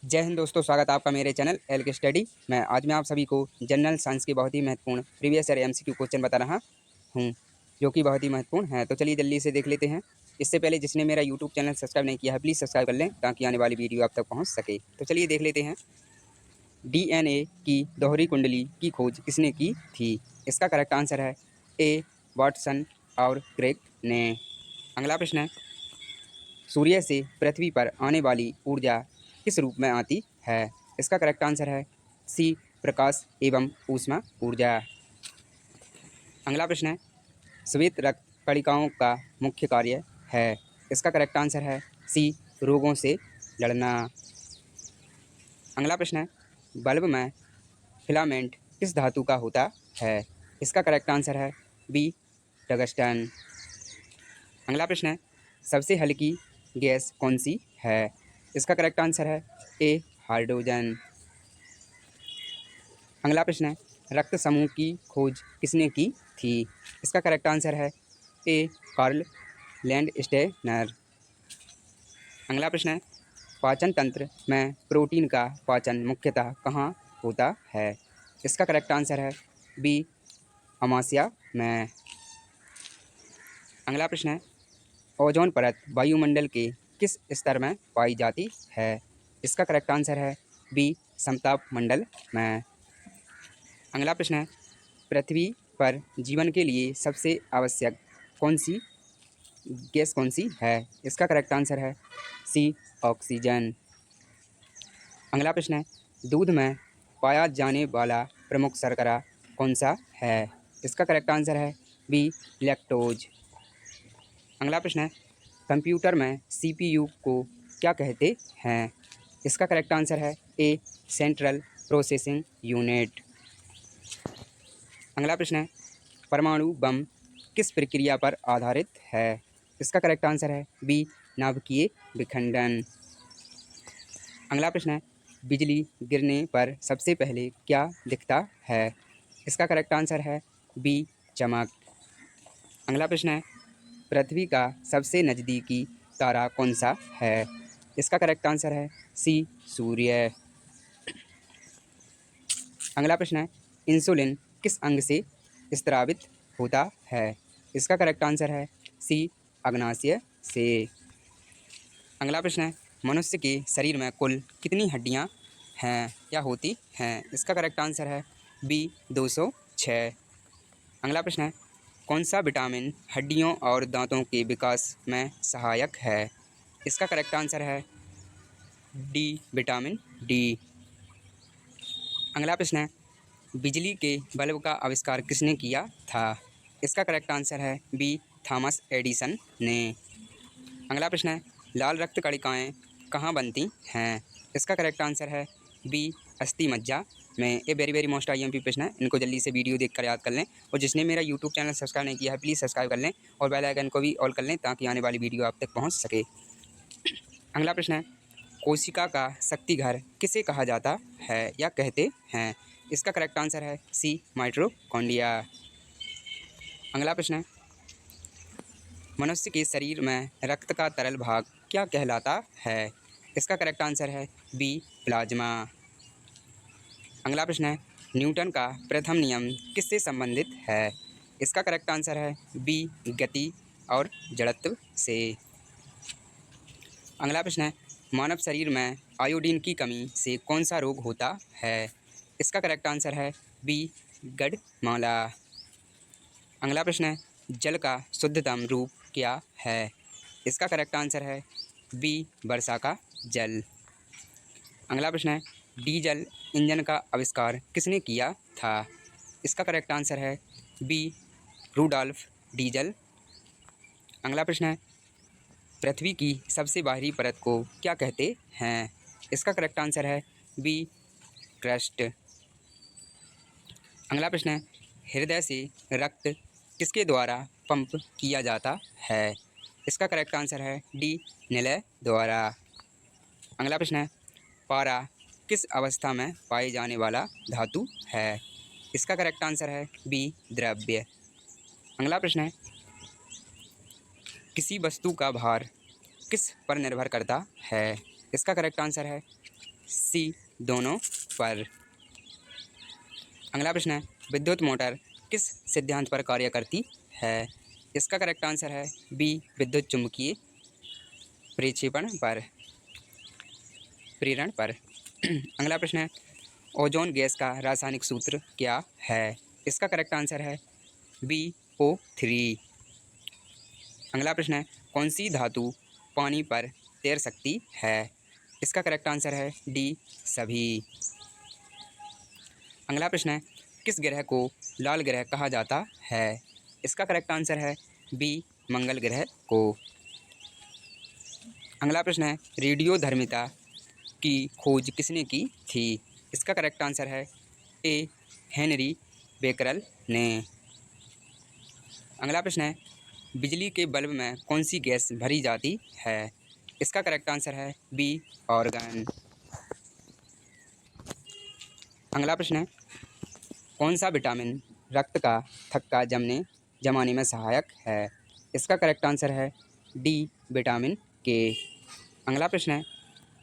जय हिंद दोस्तों, स्वागत है आपका मेरे चैनल एल के स्टडी। आज मैं आप सभी को जनरल साइंस के बहुत ही महत्वपूर्ण प्रीवियस ईयर एमसीक्यू क्वेश्चन बता रहा हूँ, जो कि बहुत ही महत्वपूर्ण है। तो चलिए जल्दी से देख लेते हैं। इससे पहले जिसने मेरा यूट्यूब चैनल सब्सक्राइब नहीं किया है, प्लीज़ सब्सक्राइब कर लें ताकि आने वाली वीडियो आप तक पहुँच सके। तो चलिए देख लेते हैं। डीएनए की दोहरी कुंडली की खोज किसने की थी? इसका करेक्ट आंसर है ए वाटसन और क्रेग ने। अगला प्रश्न है, सूर्य से पृथ्वी पर आने वाली ऊर्जा किस रूप में आती है? इसका करेक्ट आंसर है सी प्रकाश एवं ऊष्मा ऊर्जा। अगला प्रश्न है, श्वेत रक्त कणिकाओं का मुख्य कार्य है? इसका करेक्ट आंसर है सी रोगों से लड़ना। अगला प्रश्न है, बल्ब में फिलामेंट किस धातु का होता है? इसका करेक्ट आंसर है बी टंगस्टन। अगला प्रश्न है, सबसे हल्की गैस कौन सी है? इसका करेक्ट आंसर है ए हाइड्रोजन। अगला प्रश्न है, रक्त समूह की खोज किसने की थी? इसका करेक्ट आंसर है ए कार्ल लैंडस्टेनर। अगला प्रश्न है, पाचन तंत्र में प्रोटीन का पाचन मुख्यतः कहाँ होता है? इसका करेक्ट आंसर है बी अमाशय में। अगला प्रश्न है, ओजोन परत वायुमंडल के किस स्तर में पाई जाती है? इसका करेक्ट आंसर है बी समताप मंडल में। अगला प्रश्न है, पृथ्वी पर जीवन के लिए सबसे आवश्यक कौन सी गैस कौन सी है? इसका करेक्ट आंसर है सी ऑक्सीजन। अगला प्रश्न है, दूध में पाया जाने वाला प्रमुख शर्करा कौन सा है? इसका करेक्ट आंसर है बी लैक्टोज। अगला प्रश्न है, कंप्यूटर में सीपीयू को क्या कहते हैं? इसका करेक्ट आंसर है ए सेंट्रल प्रोसेसिंग यूनिट। अगला प्रश्न है, परमाणु बम किस प्रक्रिया पर आधारित है? इसका करेक्ट आंसर है बी नाभिकीय विखंडन। अगला प्रश्न है, बिजली गिरने पर सबसे पहले क्या दिखता है? इसका करेक्ट आंसर है बी चमक। अगला प्रश्न है, पृथ्वी का सबसे नज़दीकी तारा कौन सा है? इसका करेक्ट आंसर है सी सूर्य। अगला प्रश्न है, इंसुलिन किस अंग से स्रावित होता है? इसका करेक्ट आंसर है सी अग्नाशय से। अगला प्रश्न है, मनुष्य के शरीर में कुल कितनी हड्डियां हैं या होती हैं? इसका करेक्ट आंसर है बी 206। अगला प्रश्न है, कौन सा विटामिन हड्डियों और दांतों के विकास में सहायक है? इसका करेक्ट आंसर है डी विटामिन डी। अगला प्रश्न है, बिजली के बल्ब का आविष्कार किसने किया था? इसका करेक्ट आंसर है बी थॉमस एडिसन ने। अगला प्रश्न है, लाल रक्त कणिकाएँ कहाँ बनती हैं? इसका करेक्ट आंसर है बी अस्थि मज्जा में। ये वेरी वेरी मोस्ट आईएमपी प्रश्न है, इनको जल्दी से वीडियो देखकर याद कर लें। और जिसने मेरा यूट्यूब चैनल सब्सक्राइब नहीं किया है, प्लीज़ सब्सक्राइब कर लें और बेल आइकन को भी ऑल कर लें ताकि आने वाली वीडियो आप तक पहुँच सके। अगला प्रश्न है, कोशिका का शक्ति घर किसे कहा जाता है या कहते हैं? इसका करेक्ट आंसर है सी माइटोकॉन्ड्रिया। अगला प्रश्न है, मनुष्य के शरीर में रक्त का तरल भाग क्या कहलाता है? इसका करेक्ट आंसर है बी प्लाज्मा। अगला प्रश्न है, न्यूटन का प्रथम नियम किससे संबंधित है? इसका करेक्ट आंसर है बी गति और जड़त्व से। अगला प्रश्न है, मानव शरीर में आयोडीन की कमी से कौन सा रोग होता है? इसका करेक्ट आंसर है बी गढ़माला। अगला प्रश्न है, जल का शुद्धतम रूप क्या है? इसका करेक्ट आंसर है बी वर्षा का जल। अगला प्रश्न है, डीजल इंजन का आविष्कार किसने किया था? इसका करेक्ट आंसर है बी रूडोल्फ डीजल। अगला प्रश्न है, पृथ्वी की सबसे बाहरी परत को क्या कहते हैं? इसका करेक्ट आंसर है बी क्रस्ट। अगला प्रश्न है, हृदय से रक्त किसके द्वारा पंप किया जाता है? इसका करेक्ट आंसर है डी निलय द्वारा। अगला प्रश्न है, पारा किस अवस्था में पाए जाने वाला धातु है? इसका करेक्ट आंसर है बी द्रव्य। अगला प्रश्न है, किसी वस्तु का भार किस पर निर्भर करता है? इसका करेक्ट आंसर है सी दोनों पर। अगला प्रश्न है, विद्युत मोटर किस सिद्धांत पर कार्य करती है? इसका करेक्ट आंसर है बी विद्युत चुम्बकीय प्रक्षेपण पर, प्रेरण पर। अगला प्रश्न है, ओजोन गैस का रासायनिक सूत्र क्या है? इसका करेक्ट आंसर है बी O3। अगला प्रश्न है, कौन सी धातु पानी पर तैर सकती है? इसका करेक्ट आंसर है डी सभी। अगला प्रश्न है, किस ग्रह को लाल ग्रह कहा जाता है? इसका करेक्ट आंसर है बी मंगल ग्रह को। अगला प्रश्न है, रेडियोधर्मिता की खोज किसने की थी? इसका करेक्ट आंसर है ए हेनरी बेकरल ने। अगला प्रश्न है, बिजली के बल्ब में कौन सी गैस भरी जाती है? इसका करेक्ट आंसर है बी ऑर्गन। अगला प्रश्न है, कौन सा विटामिन रक्त का थक्का जमाने में सहायक है? इसका करेक्ट आंसर है डी विटामिन के। अगला प्रश्न है,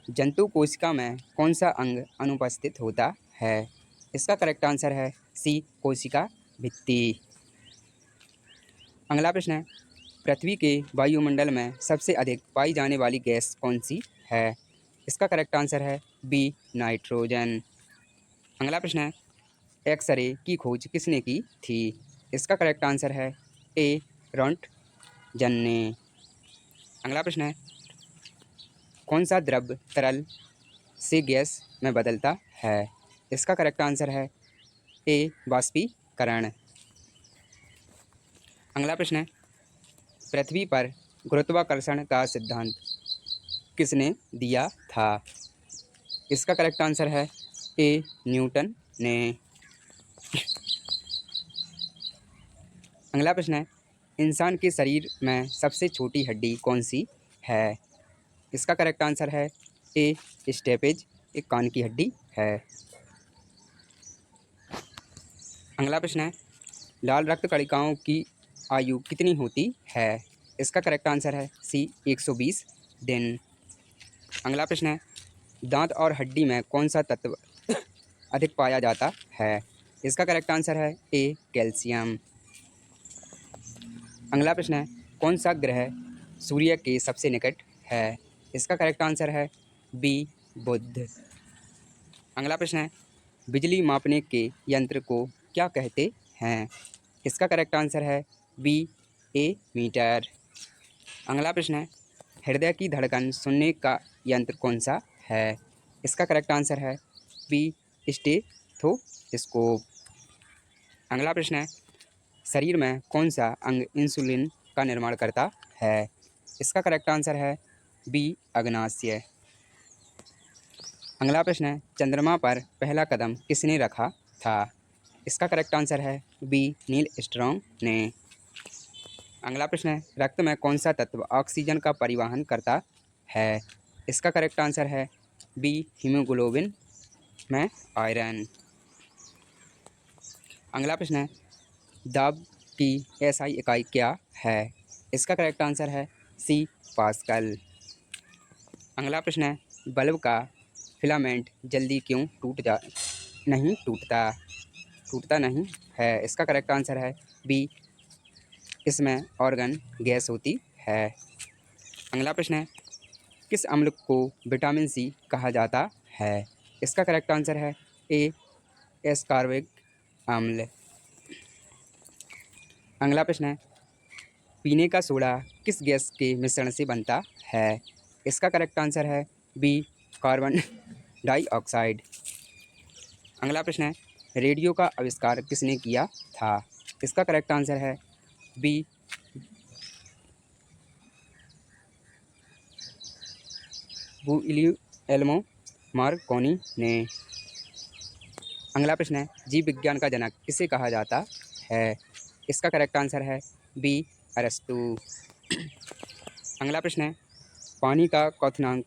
जंतु कोशिका में कौन सा अंग अनुपस्थित होता है? इसका करेक्ट आंसर है सी कोशिका भित्ति। अगला प्रश्न है, पृथ्वी के वायुमंडल में सबसे अधिक पाई जाने वाली गैस कौन सी है? इसका करेक्ट आंसर है बी नाइट्रोजन। अगला प्रश्न है, एक्सरे की खोज किसने की थी? इसका करेक्ट आंसर है ए रोंटगन ने। अगला प्रश्न है, कौन सा द्रव तरल से गैस में बदलता है? इसका करेक्ट आंसर है ए वाष्पीकरण। अगला प्रश्न है, पृथ्वी पर गुरुत्वाकर्षण का सिद्धांत किसने दिया था? इसका करेक्ट आंसर है ए न्यूटन ने। अगला प्रश्न है, इंसान के शरीर में सबसे छोटी हड्डी कौन सी है? इसका करेक्ट आंसर है ए स्टेपेज, एक कान की हड्डी है। अगला प्रश्न है, लाल रक्त कणिकाओं की आयु कितनी होती है? इसका करेक्ट आंसर है सी 120 दिन। अगला प्रश्न है, दांत और हड्डी में कौन सा तत्व अधिक पाया जाता है? इसका करेक्ट आंसर है ए कैल्शियम। अगला प्रश्न है, कौन सा ग्रह सूर्य के सबसे निकट है? इसका करेक्ट आंसर है बी बुध। अगला प्रश्न है, बिजली मापने के यंत्र को क्या कहते हैं? इसका करेक्ट आंसर है बी ए मीटर। अगला प्रश्न है, हृदय की धड़कन सुनने का यंत्र कौन सा है? इसका करेक्ट आंसर है बी स्टेथोस्कोप। अगला प्रश्न है, शरीर में कौन सा अंग इंसुलिन का निर्माण करता है? इसका करेक्ट आंसर है बी अग्नाशय। अगला प्रश्न है, चंद्रमा पर पहला कदम किसने रखा था? इसका करेक्ट आंसर है बी नील आर्मस्ट्रॉन्ग ने। अगला प्रश्न है, रक्त में कौन सा तत्व ऑक्सीजन का परिवहन करता है? इसका करेक्ट आंसर है बी हीमोग्लोबिन में आयरन। अगला प्रश्न है, दाब की एसआई इकाई क्या है? इसका करेक्ट आंसर है सी पास्कल। अगला प्रश्न है, बल्ब का फिलामेंट जल्दी क्यों टूटता नहीं है? इसका करेक्ट आंसर है बी इसमें ऑर्गन गैस होती है। अगला प्रश्न है, किस अम्ल को विटामिन सी कहा जाता है? इसका करेक्ट आंसर है ए एस्कॉर्बिक अम्ल। अगला प्रश्न है, पीने का सोडा किस गैस के मिश्रण से बनता है? इसका करेक्ट आंसर है बी कार्बन डाइऑक्साइड। अगला प्रश्न है, रेडियो का आविष्कार किसने किया था? इसका करेक्ट आंसर है बी गुलिएल्मो मार्कोनी ने। अगला प्रश्न है, जीव विज्ञान का जनक किसे कहा जाता है? इसका करेक्ट आंसर है बी अरस्तु। अगला प्रश्न है, पानी का क्वथनांक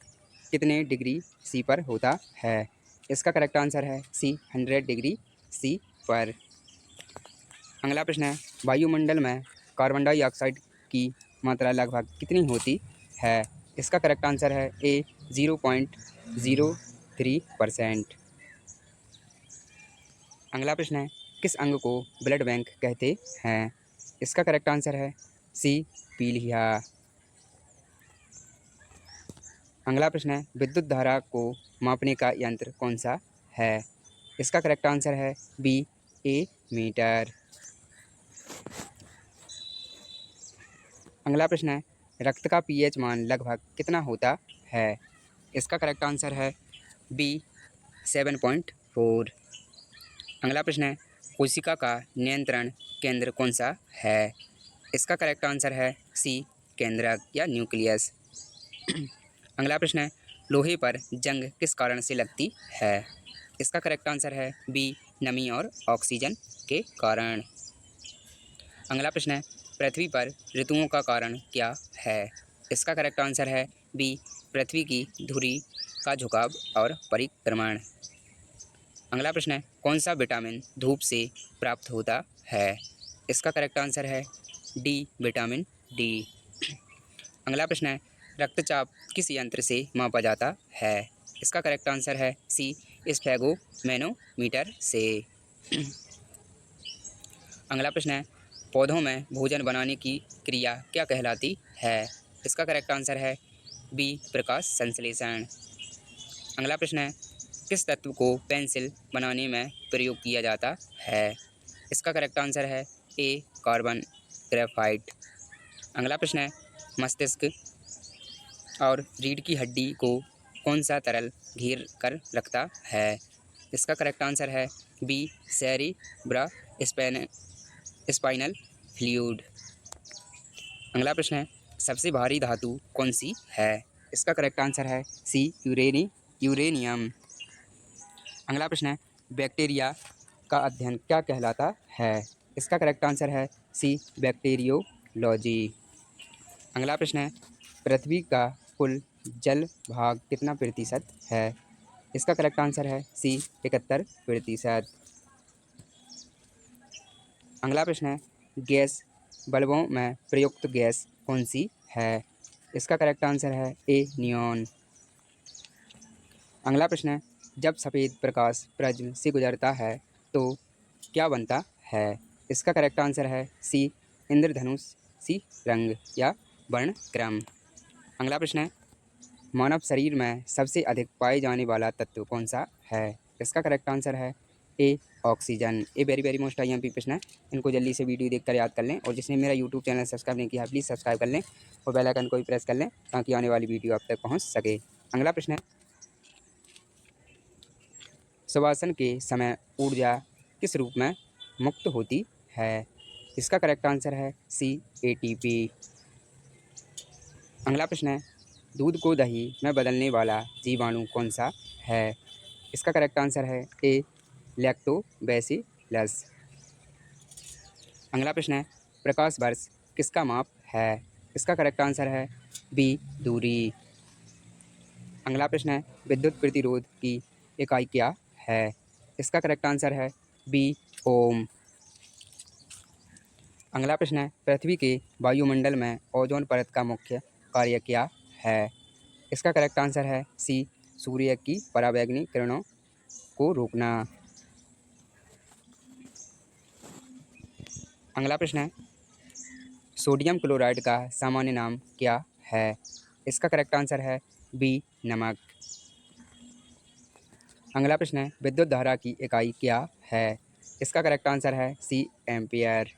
कितने डिग्री सी पर होता है? इसका करेक्ट आंसर है सी 100 डिग्री सी पर। अगला प्रश्न है, वायुमंडल में कार्बन डाइऑक्साइड की मात्रा लगभग कितनी होती है? इसका करेक्ट आंसर है ए 0.0 3%। अगला प्रश्न है, किस अंग को ब्लड बैंक कहते हैं? इसका करेक्ट आंसर है सी, पीलिया। अगला प्रश्न है, विद्युत धारा को मापने का यंत्र कौन सा है? इसका करेक्ट आंसर है बी, ए मीटर। अगला प्रश्न है, रक्त का पीएच मान लगभग कितना होता है? इसका करेक्ट आंसर है बी, 7.4। अगला प्रश्न है, कोशिका का नियंत्रण केंद्र कौन सा है? इसका करेक्ट आंसर है सी, केंद्रक या न्यूक्लियस। अगला प्रश्न है, लोहे पर जंग किस कारण से लगती है? इसका करेक्ट आंसर है बी, नमी और ऑक्सीजन के कारण। अगला प्रश्न है, पृथ्वी पर ऋतुओं का कारण क्या है? इसका करेक्ट आंसर है बी, पृथ्वी की धुरी का झुकाव और परिक्रमण। अगला प्रश्न है, कौन सा विटामिन धूप से प्राप्त होता है? इसका करेक्ट आंसर है डी, विटामिन डी। अगला प्रश्न है, रक्तचाप किस यंत्र से मापा जाता है? इसका करेक्ट आंसर है सी, स्फेगोमैनोमीटर से। अगला प्रश्न है, पौधों में भोजन बनाने की क्रिया क्या कहलाती है? इसका करेक्ट आंसर है बी, प्रकाश संश्लेषण। अगला प्रश्न है, किस तत्व को पेंसिल बनाने में प्रयोग किया जाता है? इसका करेक्ट आंसर है ए, कार्बन ग्रेफाइट। अगला प्रश्न है, मस्तिष्क और रीढ़ की हड्डी को कौन सा तरल घेर कर रखता है? इसका करेक्ट आंसर है बी, सेरिब्रा स्पाइनल फ्लूइड। अगला प्रश्न है, सबसे भारी धातु कौन सी है? इसका करेक्ट आंसर है सी, यूरेनियम। अगला प्रश्न है, बैक्टीरिया का अध्ययन क्या कहलाता है? इसका करेक्ट आंसर है सी, बैक्टीरियोलॉजी। अगला प्रश्न है, पृथ्वी का कुल जल भाग कितना प्रतिशत है? इसका करेक्ट आंसर है सी, 71%। अगला प्रश्न है, गैस बल्बों में प्रयुक्त गैस कौन सी है? इसका करेक्ट आंसर है ए, नियॉन। अगला प्रश्न है, जब सफ़ेद प्रकाश प्रिज्म से गुजरता है तो क्या बनता है? इसका करेक्ट आंसर है सी, इंद्रधनुषी रंग या वर्णक्रम। अगला प्रश्न है, मानव शरीर में सबसे अधिक पाए जाने वाला तत्व कौन सा है? इसका करेक्ट आंसर है ए, ऑक्सीजन। ये वेरी वेरी मोस्ट IMP प्रश्न है, इनको जल्दी से वीडियो देखकर याद कर लें। और जिसने मेरा यूट्यूब चैनल सब्सक्राइब नहीं किया है प्लीज़ सब्सक्राइब कर लें और बेल आइकन को भी प्रेस कर लें ताकि आने वाली वीडियो आप तक पहुँच सके। अगला प्रश्न है, श्वसन के समय ऊर्जा किस रूप में मुक्त होती है? इसका करेक्ट आंसर है सी, ATP। अगला प्रश्न है, दूध को दही में बदलने वाला जीवाणु कौन सा है? इसका करेक्ट आंसर है ए, लैक्टोबैसिलस। अगला प्रश्न है, प्रकाश वर्ष किसका माप है? इसका करेक्ट आंसर है बी, दूरी। अगला प्रश्न है, विद्युत प्रतिरोध की इकाई क्या है? इसका करेक्ट आंसर है बी, ओम। अगला प्रश्न है, पृथ्वी के वायुमंडल में ओजोन परत का मुख्य कार्य क्या है? इसका करेक्ट आंसर है सी, सूर्य की पराबैंगनी किरणों को रोकना। अगला प्रश्न है, सोडियम क्लोराइड का सामान्य नाम क्या है? इसका करेक्ट आंसर है बी, नमक। अगला प्रश्न है, विद्युत धारा की इकाई क्या है? इसका करेक्ट आंसर है सी, एम्पियर।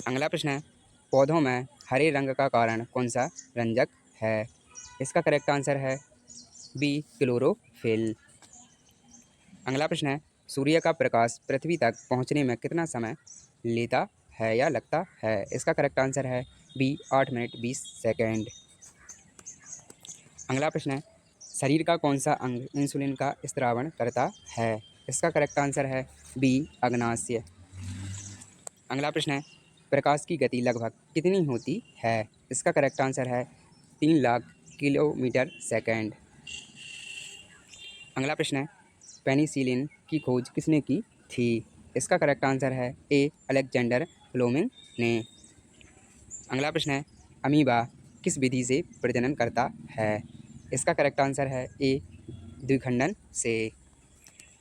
अगला प्रश्न है, पौधों में हरे रंग का कारण कौन सा रंजक है? इसका करेक्ट आंसर है बी, क्लोरोफिल। अगला प्रश्न है, सूर्य का प्रकाश पृथ्वी तक पहुंचने में कितना समय लेता है या लगता है? इसका करेक्ट आंसर है बी, 8 मिनट 20 सेकेंड। अगला प्रश्न है, शरीर का कौन सा अंग इंसुलिन का स्त्रावण करता है? इसका करेक्ट आंसर है बी, अग्नाशय। अगला प्रश्न है, प्रकाश की गति लगभग कितनी होती है? इसका करेक्ट आंसर है 3 लाख किलोमीटर सेकेंड। अगला प्रश्न है, पेनिसिलिन की खोज किसने की थी? इसका करेक्ट आंसर है ए, अलेक्जेंडर फ्लेमिंग ने। अगला प्रश्न है, अमीबा किस विधि से प्रजनन करता है? इसका करेक्ट आंसर है ए, द्विखंडन से।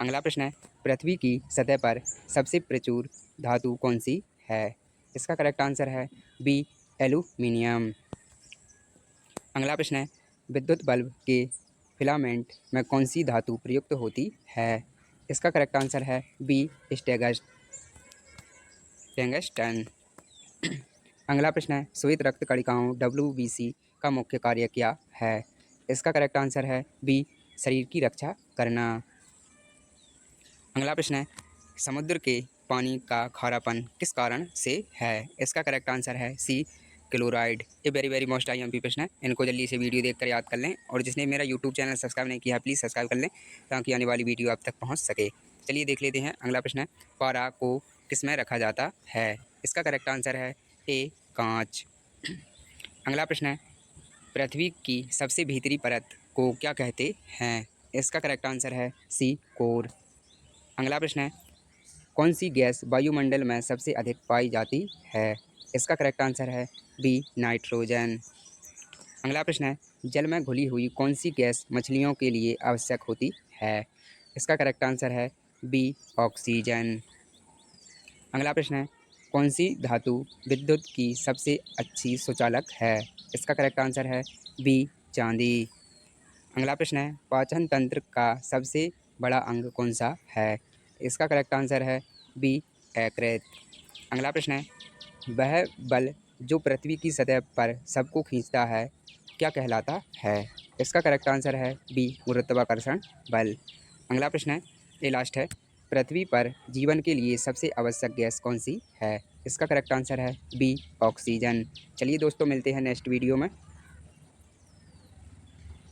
अगला प्रश्न है, पृथ्वी की सतह पर सबसे प्रचुर धातु कौन सी है? इसका करेक्ट आंसर है बी एल्यूमिनियम। अगला प्रश्न है, विद्युत बल्ब के फिलामेंट में कौन सी धातु प्रयुक्त होती है? इसका करेक्ट आंसर है बी टंगस्टन। अगला प्रश्न है, श्वेत रक्त कणिकाओं WBC का मुख्य कार्य क्या है? इसका करेक्ट आंसर है बी शरीर की रक्षा करना। अगला प्रश्न है, समुद्र के पानी का खारापन किस कारण से है? इसका करेक्ट आंसर है सी क्लोराइड। ये वेरी वेरी मोस्ट IMP प्रश्न है, इनको जल्दी से वीडियो देखकर याद कर लें। और जिसने मेरा यूट्यूब चैनल सब्सक्राइब नहीं किया है प्लीज़ सब्सक्राइब कर लें ताकि आने वाली वीडियो आप तक पहुंच सके। चलिए देख लेते हैं अगला प्रश्न है, पारा को किस में रखा जाता है? इसका करेक्ट आंसर है ए कांच। अगला प्रश्न है, पृथ्वी की सबसे भीतरी परत को क्या कहते हैं? इसका करेक्ट आंसर है सी कोर। अगला प्रश्न है, कौन सी गैस वायुमंडल में सबसे अधिक पाई जाती है? इसका करेक्ट आंसर है बी नाइट्रोजन। अगला प्रश्न है, जल में घुली हुई कौन सी गैस मछलियों के लिए आवश्यक होती है? इसका करेक्ट आंसर है बी ऑक्सीजन। अगला प्रश्न है, कौन सी धातु विद्युत की सबसे अच्छी सुचालक है? इसका करेक्ट आंसर है बी चांदी। अगला प्रश्न है, पाचन तंत्र का सबसे बड़ा अंग कौन सा है? इसका करेक्ट आंसर है बी यकृत। अगला प्रश्न है, वह बल जो पृथ्वी की सतह पर सबको खींचता है क्या कहलाता है? इसका करेक्ट आंसर है बी गुरुत्वाकर्षण बल। अगला प्रश्न है, ये लास्ट है, पृथ्वी पर जीवन के लिए सबसे आवश्यक गैस कौन सी है? इसका करेक्ट आंसर है बी ऑक्सीजन। चलिए दोस्तों, मिलते हैं नेक्स्ट वीडियो में।